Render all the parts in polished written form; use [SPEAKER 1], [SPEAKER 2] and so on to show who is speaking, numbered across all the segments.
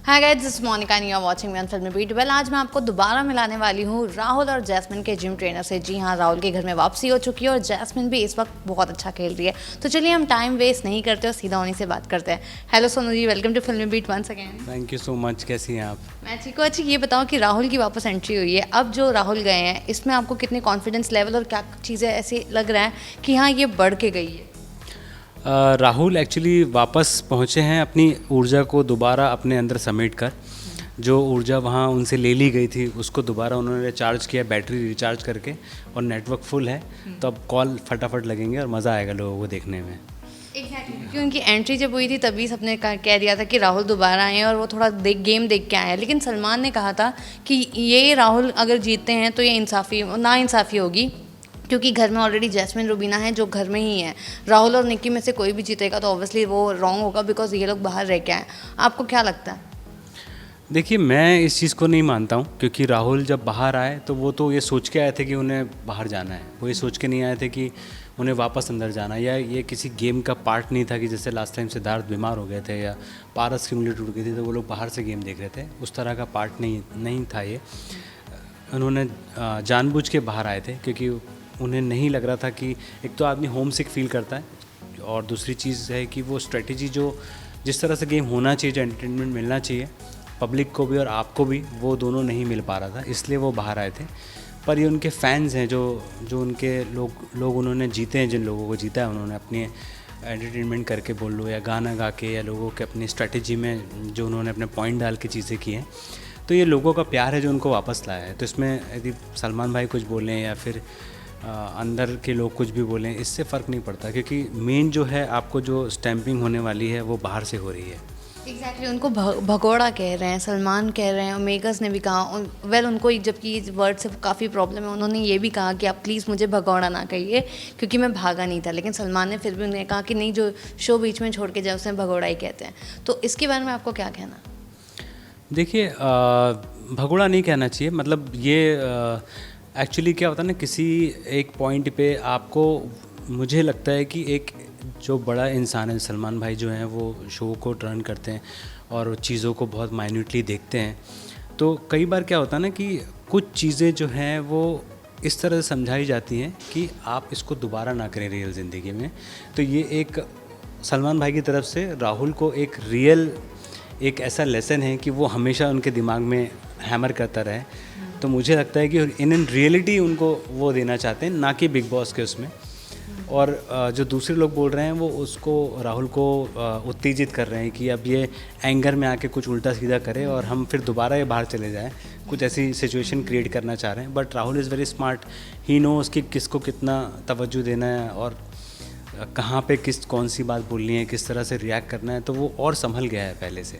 [SPEAKER 1] Hi guys, this is Monica and you are watching me on Filmibeat. Well, आज मैं आपको दोबारा मिलाने वाली हूँ राहुल और जैस्मिन के जिम ट्रेनर से। जी हाँ, राहुल के घर में वापसी हो चुकी है और जैस्मिन भी इस वक्त बहुत अच्छा खेल रही है। तो चलिए हम टाइम वेस्ट नहीं करते और सीधा उन्हीं से बात करते हैं। Hello Sonu ji, welcome to Filmibeat once again.
[SPEAKER 2] Thank you so much. कैसी हैं आप?
[SPEAKER 1] मैं ठीक हूँ। अच्छा, ये बताओ कि राहुल की वापस एंट्री हुई है, अब जो राहुल गए हैं इसमें आपको कितने कॉन्फिडेंस लेवल और क्या चीज़ें ऐसी लग रहा है कि हाँ ये बढ़ के गई है?
[SPEAKER 2] राहुल एक्चुअली वापस पहुँचे हैं अपनी ऊर्जा को दोबारा अपने अंदर समेट कर। जो ऊर्जा वहाँ उनसे ले ली गई थी उसको दोबारा उन्होंने चार्ज किया, बैटरी रिचार्ज करके, और नेटवर्क फुल है। तो अब कॉल फटाफट लगेंगे और मज़ा आएगा लोगों को देखने में।
[SPEAKER 1] क्योंकि उनकी एंट्री जब हुई थी तभी सबने कह दिया था कि राहुल दोबारा आए हैं और वो थोड़ा गेम देख के आए हैं। लेकिन सलमान ने कहा था कि ये राहुल अगर जीतते हैं तो ये ना इंसाफ़ी होगी, क्योंकि घर में ऑलरेडी जैस्मिन रुबीना है जो घर में ही है। राहुल और निक्की में से कोई भी जीतेगा तो ऑब्वियसली वो रॉन्ग होगा, बिकॉज ये लोग बाहर रह के आए। आपको क्या लगता है?
[SPEAKER 2] देखिए, मैं इस चीज़ को नहीं मानता हूँ, क्योंकि राहुल जब बाहर आए तो वो तो ये सोच के आए थे कि उन्हें बाहर जाना है। वो ये सोच के नहीं आए थे कि उन्हें वापस अंदर जाना है, या ये किसी गेम का पार्ट नहीं था कि जैसे लास्ट टाइम सिद्धार्थ बीमार हो गए थे या पारस की उंगली टूट गई थी तो वो लोग बाहर से गेम देख रहे थे। उस तरह का पार्ट नहीं था ये। उन्होंने जानबूझ के बाहर आए थे, क्योंकि उन्हें नहीं लग रहा था कि एक तो आदमी होम सिक फील करता है, और दूसरी चीज़ है कि वो स्ट्रेटेजी जो जिस तरह से गेम होना चाहिए, जो एंटरटेनमेंट मिलना चाहिए पब्लिक को भी और आपको भी, वो दोनों नहीं मिल पा रहा था, इसलिए वो बाहर आए थे। पर ये उनके फैंस हैं जो उनके लोग उन्होंने जीते हैं, जिन लोगों को जीता है उन्होंने अपने एंटरटेनमेंट करके बोल लो, या गाना गा के, या लोगों के अपनी स्ट्रेटेजी में जो उन्होंने अपने पॉइंट डाल के चीज़ें की हैं। तो ये लोगों का प्यार है जो उनको वापस लाया है। तो इसमें यदि सलमान भाई कुछ बोलें या फिर अंदर के लोग कुछ भी बोलें, इससे फ़र्क नहीं पड़ता, क्योंकि मेन जो है आपको जो स्टैंपिंग होने वाली है वो बाहर से हो रही है।
[SPEAKER 1] एग्जैक्टली उनको भगोड़ा कह रहे हैं, सलमान कह रहे हैं, और मेकर्स ने भी कहा। वेल, उनको जबकि इस वर्ड से काफ़ी प्रॉब्लम है, उन्होंने ये भी कहा कि आप प्लीज़ मुझे भगोड़ा ना कहिए, क्योंकि मैं भागा नहीं था। लेकिन सलमान ने फिर भी उन्हें कहा कि नहीं, जो शो बीच में छोड़ के जाए उसे भगोड़ा ही कहते हैं। तो इसके बारे में आपको क्या कहना?
[SPEAKER 2] देखिए, भगोड़ा नहीं कहना चाहिए। मतलब ये एक्चुअली क्या होता है ना, किसी एक पॉइंट पे आपको, मुझे लगता है कि एक जो बड़ा इंसान है, सलमान भाई जो हैं, वो शो को टर्न करते हैं और चीज़ों को बहुत माइन्यूटली देखते हैं। तो कई बार क्या होता है ना कि कुछ चीज़ें जो हैं वो इस तरह से समझाई जाती हैं कि आप इसको दोबारा ना करें रियल ज़िंदगी में। तो ये एक सलमान भाई की तरफ से राहुल को एक ऐसा लेसन है कि वो हमेशा उनके दिमाग में हैमर करता रहे। तो मुझे लगता है कि इन रियलिटी उनको वो देना चाहते हैं, ना कि बिग बॉस के उसमें। और जो दूसरे लोग बोल रहे हैं वो उसको, राहुल को उत्तेजित कर रहे हैं कि अब ये एंगर में आके कुछ उल्टा सीधा करे और हम फिर दोबारा ये बाहर चले जाएं। कुछ ऐसी सिचुएशन क्रिएट करना चाह रहे हैं। But Rahul is very smart, he knows कि किसको कितना तवज्जो देना है और कहाँ पे कौन सी बात बोलनी है, किस तरह से रिएक्ट करना है। तो वो और संभल गया है पहले से।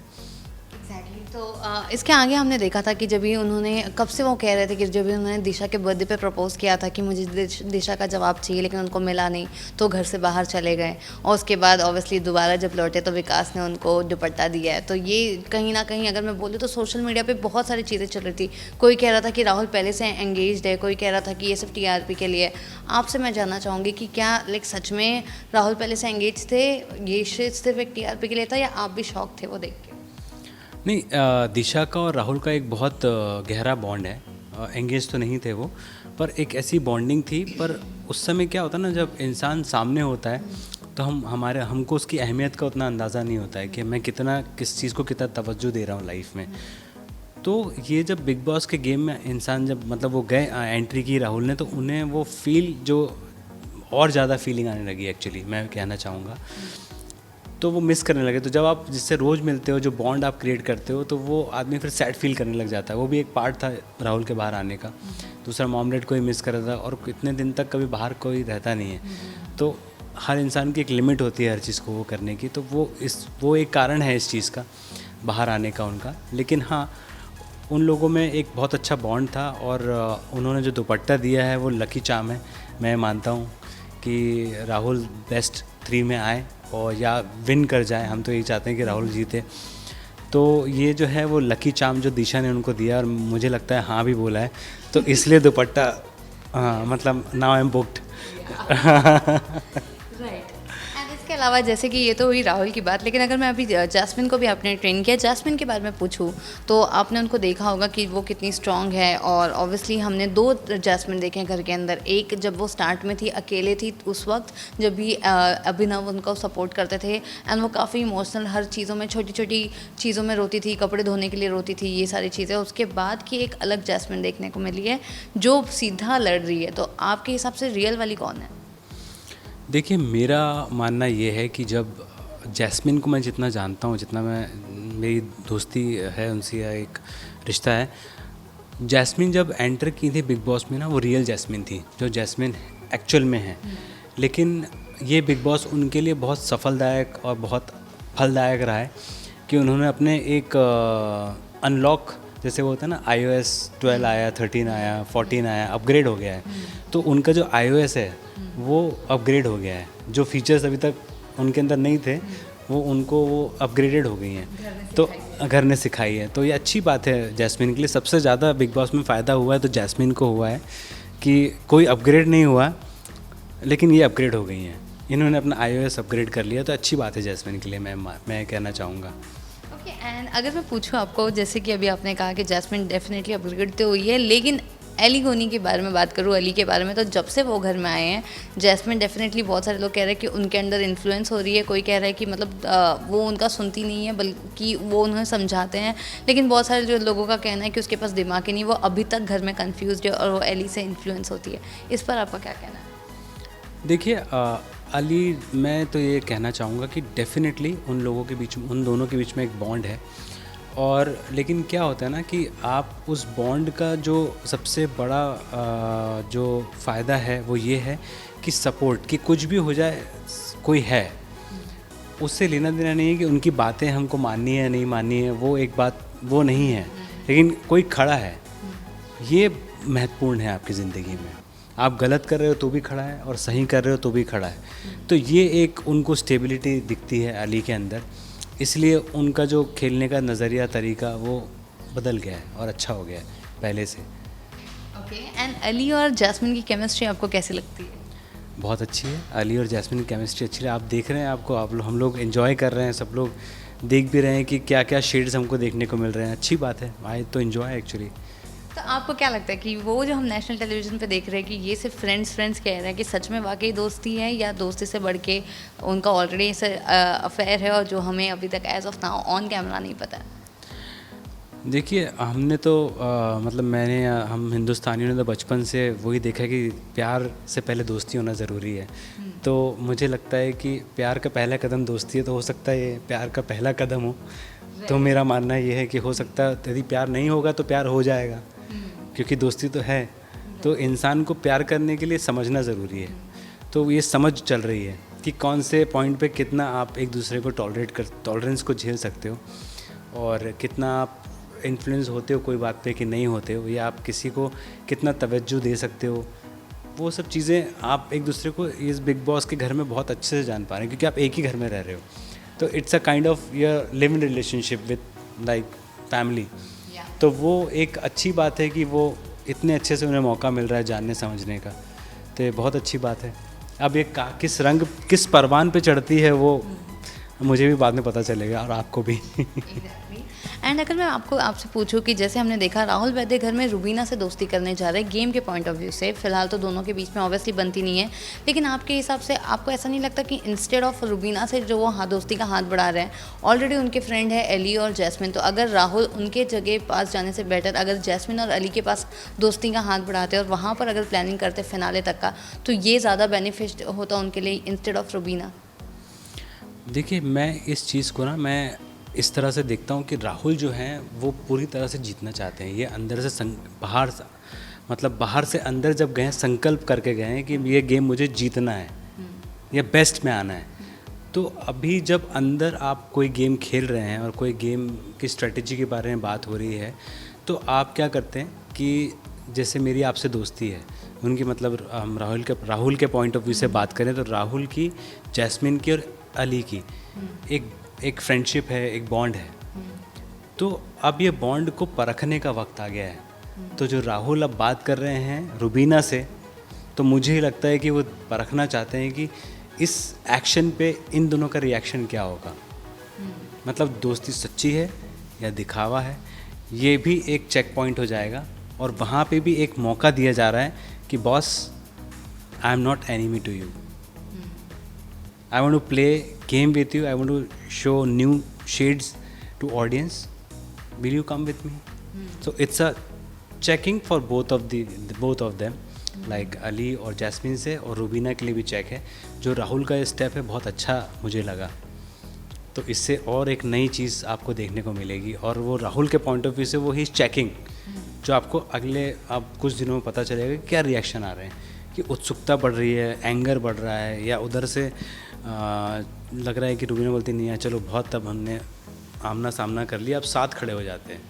[SPEAKER 1] तो इसके आगे हमने देखा था कि जब भी उन्होंने, कब से वो कह रहे थे कि जब भी उन्होंने दिशा के बर्थडे पे प्रपोज़ किया था कि मुझे दिशा का जवाब चाहिए, लेकिन उनको मिला नहीं तो घर से बाहर चले गए। और उसके बाद ऑब्वियसली दोबारा जब लौटे तो विकास ने उनको दुपट्टा दिया है। तो ये कहीं ना कहीं अगर मैं बोलूँ तो सोशल मीडिया पे बहुत सारी चीज़ें चल रही थी। कोई कह रहा था कि राहुल पहले से एंगेज्ड है, कोई कह रहा था कि ये सिर्फ TRP के लिए। आपसे मैं जानना चाहूँगी कि क्या सच में राहुल पहले से एंगेज थे, ये सिर्फ एक TRP के लिए था, या आप भी शौक थे वो देख के?
[SPEAKER 2] नहीं, दिशा का और राहुल का एक बहुत गहरा बॉन्ड है। एंगेज तो नहीं थे वो, पर एक ऐसी बॉन्डिंग थी। पर उस समय क्या होता है ना, जब इंसान सामने होता है तो हमको उसकी अहमियत का उतना अंदाज़ा नहीं होता है कि मैं किस चीज़ को कितना तवज्जो दे रहा हूँ लाइफ में। तो ये जब बिग बॉस के गेम में इंसान जब मतलब वो गए, एंट्री की राहुल ने, तो उन्हें वो फील जो और ज़्यादा फीलिंग आने लगी एक्चुअली, मैं कहना चाहूँगा। तो वो मिस करने लगे। तो जब आप जिससे रोज़ मिलते हो, जो बॉन्ड आप क्रिएट करते हो, तो वो आदमी फिर सैड फील करने लग जाता है। वो भी एक पार्ट था राहुल के बाहर आने का। दूसरा, मॉमलेट को ही मिस कर रहा था, और इतने दिन तक कभी बाहर कोई रहता नहीं है। तो हर इंसान की एक लिमिट होती है हर चीज़ को वो करने की। तो वो एक कारण है इस चीज़ का, बाहर आने का उनका। लेकिन हाँ, उन लोगों में एक बहुत अच्छा बॉन्ड था, और उन्होंने जो दुपट्टा दिया है वो लकी चार्म है। मैं मानता हूँ कि राहुल बेस्ट 3 में आए और या विन कर जाए। हम तो यही चाहते हैं कि राहुल जीते। तो ये जो है वो लकी चार्म जो दिशा ने उनको दिया, और मुझे लगता है हाँ भी बोला है, तो इसलिए दुपट्टा, हाँ मतलब now I am booked.
[SPEAKER 1] Right. And इसके अलावा जैसे कि ये तो हुई राहुल की बात, लेकिन अगर मैं अभी जैस्मिन को भी आपने ट्रेन किया, जैस्मिन के बारे में पूछूं तो आपने उनको देखा होगा कि वो कितनी स्ट्रांग है। और ऑब्वियसली हमने 2 जैस्मिन देखे हैं घर के अंदर। एक जब वो स्टार्ट में थी, अकेले थी उस वक्त जब भी अभिनव उनको सपोर्ट करते थे, एंड वो काफ़ी इमोशनल, हर चीज़ों में छोटी छोटी चीज़ों में रोती थी, कपड़े धोने के लिए रोती थी, ये सारी चीज़ें। उसके बाद की एक अलग जैस्मिन देखने को मिली है जो सीधा लड़ रही है। तो आपके हिसाब से रियल वाली कौन है?
[SPEAKER 2] देखिए, मेरा मानना ये है कि जब जैस्मिन को मैं जितना जानता हूँ, जितना मेरी दोस्ती है उनसे या एक रिश्ता है, जैस्मिन जब एंटर की थी बिग बॉस में ना, वो रियल जैस्मिन थी जो जैस्मिन एक्चुअल में है। लेकिन ये बिग बॉस उनके लिए बहुत सफलदायक और बहुत फलदायक रहा है कि उन्होंने अपने एक अनलॉक, जैसे वो होता है ना, iOS 12 आया, 13 आया, 14 आया, अपग्रेड हो गया है। तो उनका जो iOS है वो अपग्रेड हो गया है। जो फीचर्स अभी तक उनके अंदर नहीं थे वो उनको वो अपग्रेडेड हो गई हैं, तो घर ने सिखाई है। तो ये अच्छी बात है जैस्मिन के लिए। सबसे ज़्यादा बिग बॉस में फ़ायदा हुआ है तो जैस्मिन को हुआ है कि कोई अपग्रेड नहीं हुआ, लेकिन ये अपग्रेड हो गई हैं। इन्होंने अपना iOS अपग्रेड कर लिया, तो अच्छी बात है जैस्मिन के लिए, मैं कहना चाहूँगा।
[SPEAKER 1] ओके, एंड अगर मैं पूछूं आपको, जैसे कि अभी आपने कहा कि जैस्मिन डेफिनेटली अपग्रेड तो हुई है, लेकिन एली गोनी के बारे में बात करूँ, अली के बारे में, तो जब से वो घर में आए हैं जैस्मिन डेफिनेटली, बहुत सारे लोग कह रहे हैं कि उनके अंदर इन्फ्लुएंस हो रही है। कोई कह रहा है कि मतलब वो उनका सुनती नहीं है बल्कि वो उन्हें समझाते हैं। लेकिन बहुत सारे जो लोगों का कहना है कि उसके पास दिमाग ही नहीं, वो अभी तक घर में कन्फ्यूज है और वो एली से इन्फ्लुएंस होती है। इस पर आपका क्या कहना है?
[SPEAKER 2] देखिए, अली, मैं तो ये कहना चाहूँगा कि डेफिनेटली उन लोगों के बीच में, उन दोनों के बीच में एक बॉन्ड है। और लेकिन क्या होता है ना कि आप उस बॉन्ड का जो सबसे बड़ा जो फ़ायदा है वो ये है कि सपोर्ट, कि कुछ भी हो जाए, कोई है, उससे लेना देना नहीं है कि उनकी बातें हमको माननी है नहीं माननी है, वो एक बात वो नहीं है। लेकिन कोई खड़ा है, ये महत्वपूर्ण है आपकी ज़िंदगी में। आप गलत कर रहे हो तो भी खड़ा है और सही कर रहे हो तो भी खड़ा है। तो ये एक उनको स्टेबिलिटी दिखती है अली के अंदर, इसलिए उनका जो खेलने का नज़रिया, तरीका, वो बदल गया है और अच्छा हो गया है पहले से।
[SPEAKER 1] ओके, एंड अली और जैस्मिन की केमिस्ट्री आपको कैसी लगती है?
[SPEAKER 2] बहुत अच्छी है, अली और जैस्मिन की केमिस्ट्री अच्छी है। आप देख रहे हैं, हम लोग एंजॉय कर रहे हैं, सब लोग देख भी रहे हैं कि क्या क्या शेड्स हमको देखने को मिल रहे हैं। अच्छी बात है, आई तो एंजॉय एक्चुअली।
[SPEAKER 1] तो आपको क्या लगता है कि वो जो हम नेशनल टेलीविज़न पे देख रहे हैं कि ये सिर्फ फ्रेंड्स कह रहे हैं, कि सच में वाकई दोस्ती है या दोस्ती से बढ़ के उनका ऑलरेडी ऐसे अफेयर है और जो हमें अभी तक as of now on camera नहीं पता है?
[SPEAKER 2] देखिए, हमने तो मतलब हम हिंदुस्तानियों ने तो बचपन से वही देखा है कि प्यार से पहले दोस्ती होना ज़रूरी है। तो मुझे लगता है कि प्यार का पहला कदम दोस्ती है, तो हो सकता है ये प्यार का पहला कदम हो। तो मेरा मानना ये है कि हो सकता है यदि प्यार नहीं होगा तो प्यार हो जाएगा, क्योंकि दोस्ती तो है। तो इंसान को प्यार करने के लिए समझना ज़रूरी है। तो ये समझ चल रही है कि कौन से पॉइंट पे कितना आप एक दूसरे को टॉलरेंस को झेल सकते हो, और कितना आप इन्फ्लुएंस होते हो कोई बात पे कि नहीं होते हो, या आप किसी को कितना तवज्जो दे सकते हो। वो सब चीज़ें आप एक दूसरे को इस बिग बॉस के घर में बहुत अच्छे से जान पा रहे हैं, क्योंकि आप एक ही घर में रह रहे हो। तो it's a kind of your live in relationship with like family. तो वो एक अच्छी बात है कि वो इतने अच्छे से उन्हें मौका मिल रहा है जानने समझने का, तो ये बहुत अच्छी बात है। अब ये किस रंग, किस परवान पे चढ़ती है, वो मुझे भी बाद में पता चलेगा और आपको भी।
[SPEAKER 1] एंड अगर मैं आपसे पूछूं कि जैसे हमने देखा राहुल वैद्य घर में रुबीना से दोस्ती करने जा रहे हैं गेम के पॉइंट ऑफ व्यू से, फिलहाल तो दोनों के बीच में ऑब्वियसली बनती नहीं है, लेकिन आपके हिसाब से आपको ऐसा नहीं लगता कि इंस्टेड ऑफ रुबीना से जो वो दोस्ती का हाथ बढ़ा रहे हैं, ऑलरेडी उनके फ्रेंड है एली और जैस्मिन, तो अगर राहुल उनके जगह पास जाने से बेटर अगर जैस्मिन और अली के पास दोस्ती का हाथ बढ़ाते और वहाँ पर अगर प्लानिंग करते फिनाले तक का, तो ये ज़्यादा बेनिफिट होता उनके लिए इंस्टेड ऑफ रुबीना?
[SPEAKER 2] देखिए, मैं इस चीज़ को ना, मैं इस तरह से देखता हूँ कि राहुल जो हैं वो पूरी तरह से जीतना चाहते हैं। ये अंदर से बाहर से अंदर जब गए हैं, संकल्प करके गए हैं कि ये गेम मुझे जीतना है या बेस्ट में आना है। तो अभी जब अंदर आप कोई गेम खेल रहे हैं और कोई गेम की स्ट्रेटजी के बारे में बात हो रही है, तो आप क्या करते हैं कि जैसे मेरी आपसे दोस्ती है, उनकी मतलब हम राहुल के पॉइंट ऑफ व्यू से बात करें तो राहुल की, जैस्मिन की और अली की एक फ्रेंडशिप है, एक बॉन्ड है। तो अब ये बॉन्ड को परखने का वक्त आ गया है। तो जो राहुल अब बात कर रहे हैं रुबीना से, तो मुझे लगता है कि वो परखना चाहते हैं कि इस एक्शन पे इन दोनों का रिएक्शन क्या होगा, मतलब दोस्ती सच्ची है या दिखावा है, ये भी एक चेक पॉइंट हो जाएगा। और वहाँ पे भी एक मौका दिया जा रहा है कि boss, I am not enemy to you, I want to play game with you, I want to show new shades to audience, will you come with me. So it's a checking for both of them, like Ali और जैस्मिन से, और रुबीना के लिए भी check है। जो राहुल का step है बहुत अच्छा मुझे लगा, तो इससे और एक नई चीज़ आपको देखने को मिलेगी। और वो राहुल के पॉइंट ऑफ व्यू से वो ही चेकिंग, जो आपको अगले अब कुछ दिनों में पता चलेगा कि क्या रिएक्शन आ रहे हैं, कि उत्सुकता बढ़ रही है, एंगर बढ़ रहा है, या उधर से लग रहा है कि रुबीना बोलती नहीं है चलो बहुत, तब हमने आमना सामना कर लिया, अब साथ खड़े हो जाते हैं।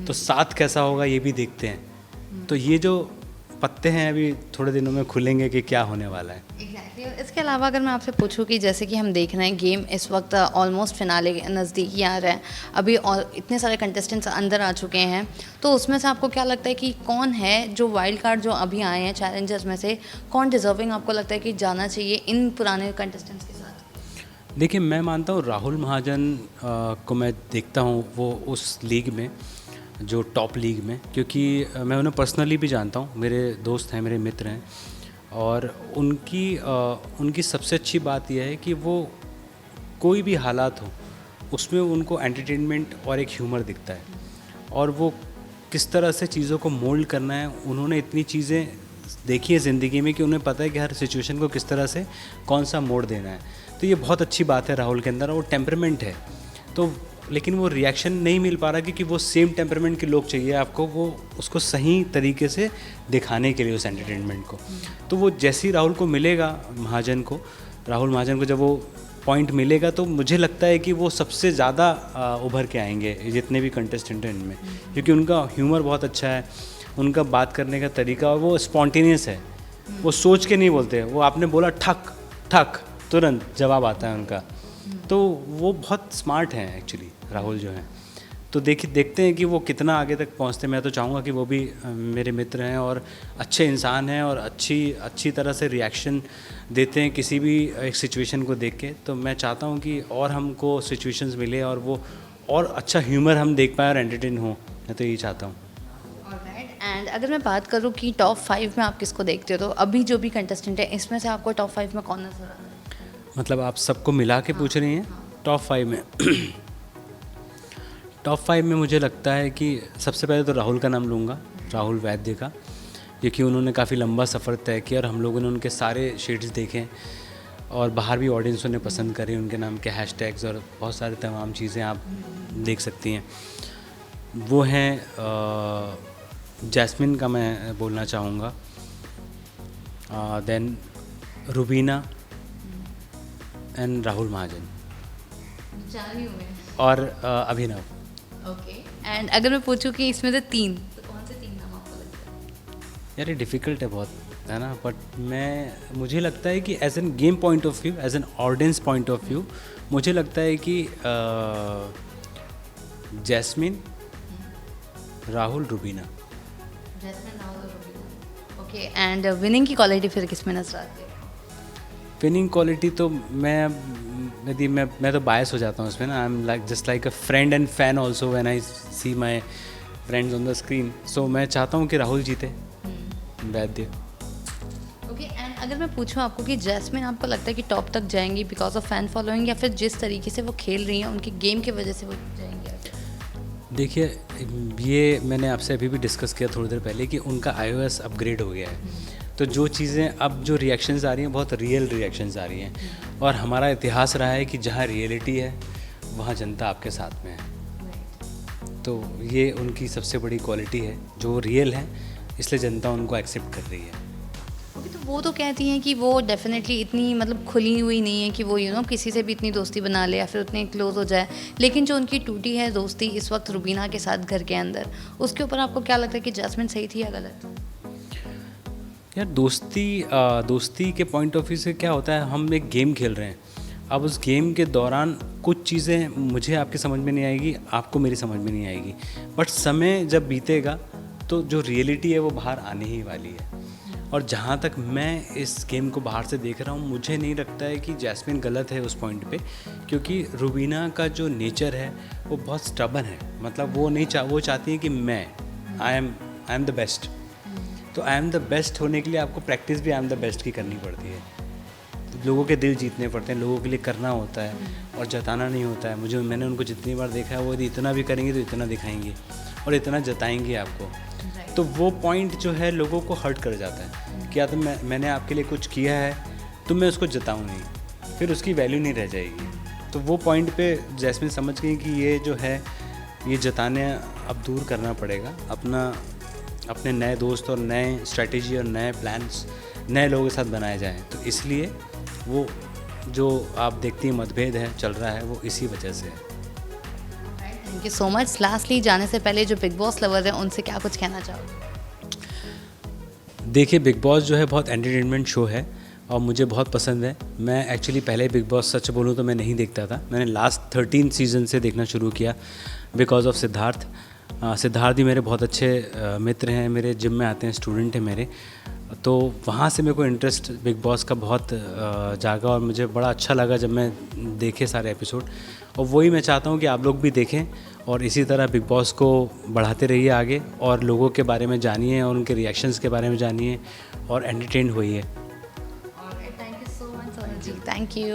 [SPEAKER 2] तो साथ कैसा होगा ये भी देखते हैं। तो ये जो पत्ते हैं अभी थोड़े दिनों में खुलेंगे कि क्या होने वाला है।
[SPEAKER 1] एग्जैक्टली। इसके अलावा अगर मैं आपसे पूछूं कि जैसे कि हम देख रहे हैं गेम इस वक्त ऑलमोस्ट फिनाले के नज़दीक ही आ रहा है, अभी और इतने सारे कंटेस्टेंट्स अंदर आ चुके हैं, तो उसमें से आपको क्या लगता है कि कौन है जो वाइल्ड कार्ड जो अभी आए हैं चैलेंजर्स में से, कौन डिजर्विंग आपको लगता है कि जाना चाहिए इन पुराने कंटेस्टेंट्स के साथ?
[SPEAKER 2] देखिए, मैं मानता हूँ राहुल महाजन को मैं देखता हूँ वो उस लीग में, जो टॉप लीग में, क्योंकि मैं उन्हें पर्सनली भी जानता हूँ, मेरे दोस्त हैं, मेरे मित्र हैं, और उनकी सबसे अच्छी बात यह है कि वो कोई भी हालात हो उसमें उनको एंटरटेनमेंट और एक ह्यूमर दिखता है, और वो किस तरह से चीज़ों को मोल्ड करना है, उन्होंने इतनी चीज़ें देखी है ज़िंदगी में कि उन्हें पता है कि हर सिचुएशन को किस तरह से कौन सा मोड़ देना है। तो ये बहुत अच्छी बात है राहुल के अंदर, और वो टेम्परामेंट है। तो लेकिन वो रिएक्शन नहीं मिल पा रहा क्योंकि वो सेम टेम्परामेंट के लोग चाहिए आपको, वो उसको सही तरीके से दिखाने के लिए उस एंटरटेनमेंट को। तो वो जैसे ही राहुल महाजन को जब वो पॉइंट मिलेगा, तो मुझे लगता है कि वो सबसे ज़्यादा उभर के आएंगे जितने भी कंटेस्टेंट हैं इनमें, क्योंकि उनका ह्यूमर बहुत अच्छा है, उनका बात करने का तरीका, और वो स्पॉन्टेनियस है, वो सोच के नहीं बोलते, वो आपने बोला ठक ठक तुरंत जवाब आता है उनका। तो वो बहुत स्मार्ट हैं एक्चुअली राहुल जो हैं। तो देखते हैं कि वो कितना आगे तक पहुंचते हैं। मैं तो चाहूँगा कि वो भी मेरे मित्र हैं और अच्छे इंसान हैं, और अच्छी तरह से रिएक्शन देते हैं किसी भी एक सिचुएशन को देख के। तो मैं चाहता हूँ कि और हमको सिचुएशंस मिले, और वो और अच्छा ह्यूमर हम देख पाएँ और एंटरटेन हो। मैं तो यही चाहता हूँ।
[SPEAKER 1] एंड अगर मैं बात करूँ कि टॉप 5 में आप किसको देखते हो, तो अभी जो भी कंटेस्टेंट है इसमें से आपको टॉप 5 में कौन नजर आ रहा है?
[SPEAKER 2] मतलब आप सबको मिला के पूछ रही हैं? टॉप 5 में टॉप 5 में मुझे लगता है कि सबसे पहले तो राहुल का नाम लूँगा, राहुल वैद्य का, क्योंकि उन्होंने काफ़ी लंबा सफ़र तय किया और हम लोगों ने उनके सारे शेड्स देखे, और बाहर भी ऑडियंस उन्हें पसंद करी, उनके नाम के हैशटैग्स और बहुत सारे तमाम चीज़ें आप देख सकती हैं। वो हैं जैस्मिन का मैं बोलना चाहूँगा, देन रुबीना एंड राहुल महाजन, और अभिनव।
[SPEAKER 1] ओके। एंड अगर मैं पूछूं कि इसमें से 3, तो कौन से 3 नाम आपको लगता है?
[SPEAKER 2] यार ये डिफ़िकल्ट है बहुत, है ना, बट मुझे लगता है कि as an game point of view, as an audience point of view, मुझे लगता है कि जैस्मिन, राहुल, रुबीना।
[SPEAKER 1] जैस्मिन, राहुल और रुबीना। ओके। एंड विनिंग की क्वालिटी फिर किस में नजर आती है?
[SPEAKER 2] विनिंग क्वालिटी तो मैं तो बायस हो जाता हूँ उसमें ना। I am like a friend and fan also when I see my friends on the screen. So मैं चाहता हूँ कि राहुल जीते, वैद्य।
[SPEAKER 1] ओके। एंड अगर मैं पूछूं आपको कि जैस्मिन आपको लगता है कि टॉप तक जाएंगी बिकॉज ऑफ फैन फॉलोइंग, या फिर जिस तरीके से वो खेल रही हैं उनकी गेम की वजह से वो जाएंगी आगे?
[SPEAKER 2] देखिए, ये मैंने आपसे अभी भी डिस्कस किया थोड़ी देर पहले कि उनका iOS अपग्रेड हो गया है, तो जो चीज़ें अब जो रिएक्शंस आ रही हैं बहुत रियल रिएक्शंस आ रही हैं, और हमारा इतिहास रहा है कि जहाँ रियलिटी है वहाँ जनता आपके साथ में है। तो ये उनकी सबसे बड़ी क्वालिटी है, जो रियल है, इसलिए जनता उनको एक्सेप्ट कर रही है।
[SPEAKER 1] ओके। तो वो तो कहती हैं कि वो डेफिनेटली इतनी मतलब खुली हुई नहीं है कि वो किसी से भी इतनी दोस्ती बना ले या फिर उतने क्लोज हो जाए, लेकिन जो उनकी टूटी है दोस्ती इस वक्त रुबीना के साथ घर के अंदर, उसके ऊपर आपको क्या लगता है कि जैस्मिन सही थी या गलत?
[SPEAKER 2] यार दोस्ती के पॉइंट ऑफ व्यू से क्या होता है, हम एक गेम खेल रहे हैं। अब उस गेम के दौरान कुछ चीज़ें मुझे आपकी समझ में नहीं आएगी, आपको मेरी समझ में नहीं आएगी, बट समय जब बीतेगा तो जो रियलिटी है वो बाहर आने ही वाली है। और जहाँ तक मैं इस गेम को बाहर से देख रहा हूँ, मुझे नहीं लगता है कि जैस्मिन गलत है उस पॉइंट पे, क्योंकि रूबीना का जो नेचर है वो बहुत स्टबन है। मतलब वो चाहती है कि मैं आई एम द बेस्ट। तो आई एम द बेस्ट होने के लिए आपको प्रैक्टिस भी आई एम द बेस्ट की करनी पड़ती है। तो लोगों के दिल जीतने पड़ते हैं, लोगों के लिए करना होता है और जताना नहीं होता है। मैंने उनको जितनी बार देखा है, वो यदि इतना भी करेंगे तो इतना दिखाएंगे और इतना जताएंगे आपको। तो वो पॉइंट जो है लोगों को हर्ट कर जाता है कि या तो मैंने आपके लिए कुछ किया है तो मैं उसको जताऊँ नहीं, फिर उसकी वैल्यू नहीं रह जाएगी। तो वो पॉइंट पे जैस्मिन समझ गई कि ये जो है ये जताने अब दूर करना पड़ेगा। अपने नए दोस्त और नए स्ट्रेटेजी और नए प्लान्स नए लोगों के साथ बनाए जाएँ। तो इसलिए वो जो आप देखती हैं मतभेद है चल रहा है, वो इसी वजह से है।
[SPEAKER 1] Thank you so much. Lastly जाने से पहले जो बिग बॉस लवर हैं उनसे क्या कुछ कहना चाहोगे?
[SPEAKER 2] देखिए, बिग बॉस जो है बहुत एंटरटेनमेंट शो है और मुझे बहुत पसंद है। मैं एक्चुअली पहले बिग बॉस सच बोलूँ तो मैं नहीं देखता था। मैंने लास्ट 13 सीज़न से देखना शुरू किया बिकॉज ऑफ सिद्धार्थ। सिद्धार्थ ही मेरे बहुत अच्छे मित्र हैं, मेरे जिम में आते हैं, स्टूडेंट हैं मेरे। तो वहाँ से मेरे को इंटरेस्ट बिग बॉस का बहुत जागा और मुझे बड़ा अच्छा लगा जब मैं देखे सारे एपिसोड। और वही मैं चाहता हूँ कि आप लोग भी देखें और इसी तरह बिग बॉस को बढ़ाते रहिए आगे और लोगों के बारे में जानिए और उनके रिएक्शंस के बारे में जानिए और एंटरटेन होइए।
[SPEAKER 1] Thank you so much Sonal ji. Thank you.